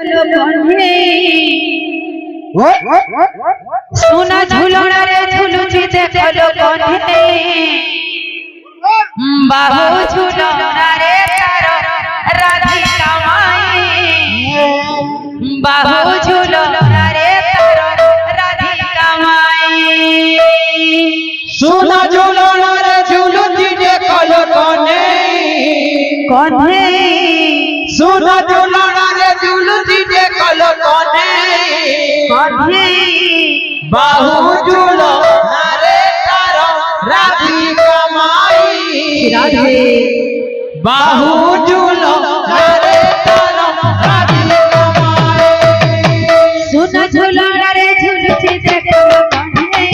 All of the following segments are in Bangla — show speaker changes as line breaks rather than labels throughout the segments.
কলো কণ্ঠে সোনা ঝুলনা রে ঝুলুচি দেখলো কণ্ঠে বাহু ঝুলনা রে তার রাধিকা মাই বাহু ঝুলনা রে তার রাধিকা মাই
সোনা ঝুলনা রে ঝুলুচি দেখলো কণ্ঠে
কণ্ঠে
সোনা ঝুলনা রে ঝুলুচি দেখলো কণ্ঠে
কণ্ঠে
বাহু ঝুলনা রে তার রাধিকা মাই
রাধে
বাহু ঝুলনা রে তার রাধিকা মাই
সোনা ঝুলনা রে ঝুলুচি দেখলো কণ্ঠে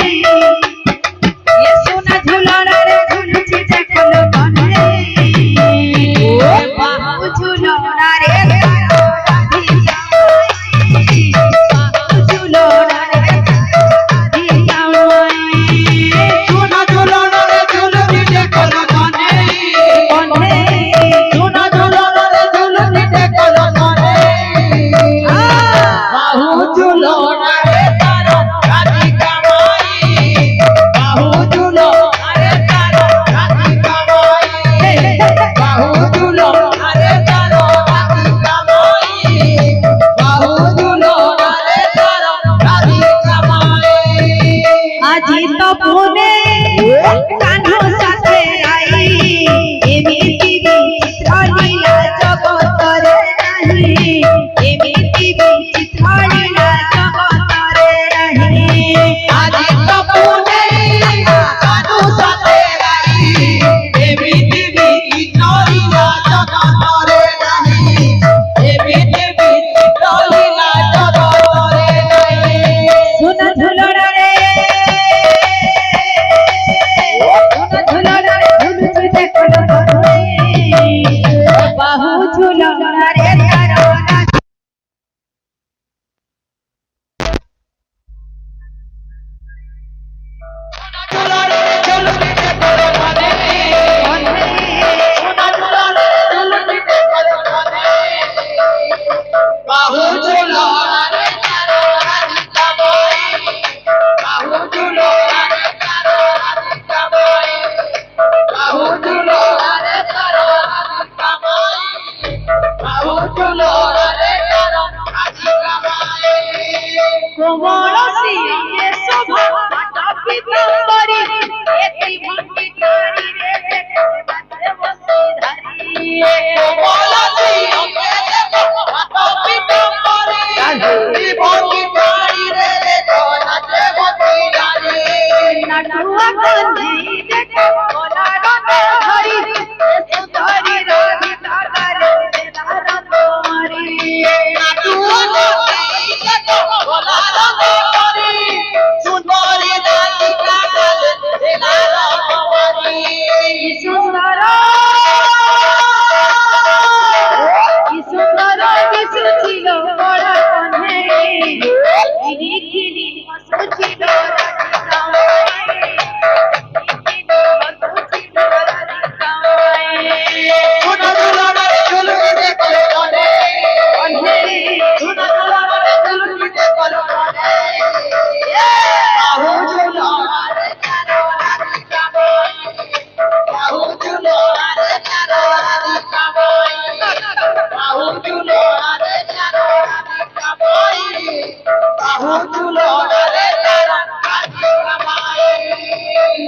এ সোনা ঝুলনা রে ঝুলুচি দেখলো কণ্ঠে বাহু ঝুলনা রে রাধিকা মাই বাহু ঝুলনা রে রাধিকা মাই
সোনা ঝুলনা রে ঝুলুচি দেখলো কণ্ঠে
কণ্ঠে
সোনা ঝুলনা রে ঝুলুচি দেখলো কণ্ঠে বাহু ঝুলনা রে তার রাধিকা মাই বাহু ঝুলনা রে তার রাধিকা মাই বাহু ঝুলনা রে তার রাধিকা মাই বাহু ঝুলনা রে তার রাধিকা মাই
আজি তপনে কানো সাথে আই এমিতি বিচিত্র লীলা জগতরে নাহি এমিতি বিচিত্র লীলা জগতরে নাহি
আজি তপনে কানু সাথে রাই এমিতি বিচিত্র লীলা জগতরে নাহি এমিতি বিচিত্র লীলা জগতরে নাহি
সোনা ঝুলনা রে সোনা ঝুলনা রে ঝুলুচি দেখলো কণ্ঠে বাহু ঝুলনা রে তার
ঝুলনে ঝুলুচি দেখলো কণ্ঠে সোনা ঝুলনে ঝুলুচি দেখলো কণ্ঠে বাহু ঝুলনা রে তার রাধিকা মাই বাহু ঝুলনা রে তার রাধিকা মাই বাহু ঝুলনা রে তার রাধিকা মাই বাহু ঝুলনা রে তার রাধিকা মাই
কোমল সিংহে শোভা পিতাম্বরী এতি ভঙ্গি নারী রে দেখতে বসে ধারি
কোমল সিংহে শোভা পিতাম্বরী এতি ভঙ্গি নারী রে নাচে বসে নারী
নাটুয়া গন্ধি দেখো কোলারতে হরি সুন্দরী রাধিকা গারে দেলার তোমারি সুন্দর কি সুন্দর কিছু ছিল বড় কণ্ঠে কিনি কিনি হসু ছিল রাধিকা মাই কিনি হসু ছিল রাধিকা মাই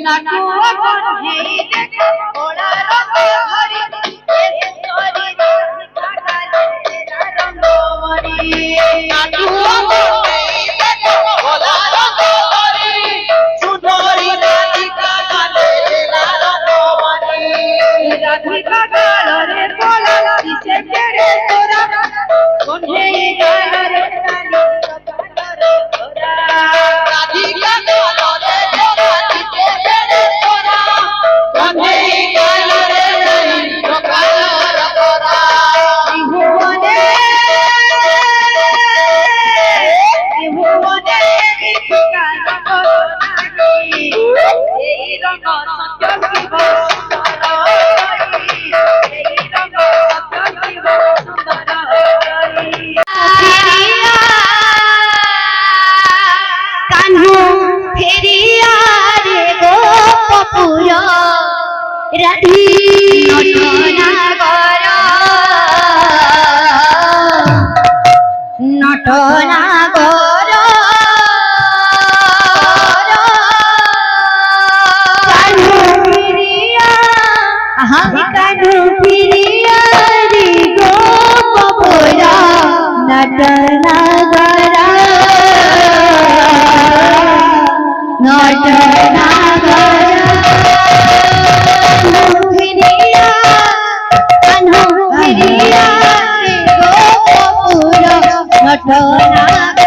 নাটুয়া কণ্ঠে দেখো কোলারতে হরি সুন্দরী রাধিকা গারে দেলার তোমারি রাধিকা গালরে কোলা কিসে তেরে তোরা কণ্ঠে গালরে রানী গালরে তোরা ত্রিভুবনে ত্রিভুবনে বিপিকা জগৎ নাহি এই রঙ সত্য শিব সুন্দর এই রঙ সত্য শিব সুন্দর
রাধি নটনাগর নটনাগর কানু ফিরিয়া কানু ফিরিয়া রে গো ববরা নটনাগর নটনাগর ফিরিয়া কানু ফিরিয়া রে গো ববরা নটনাগর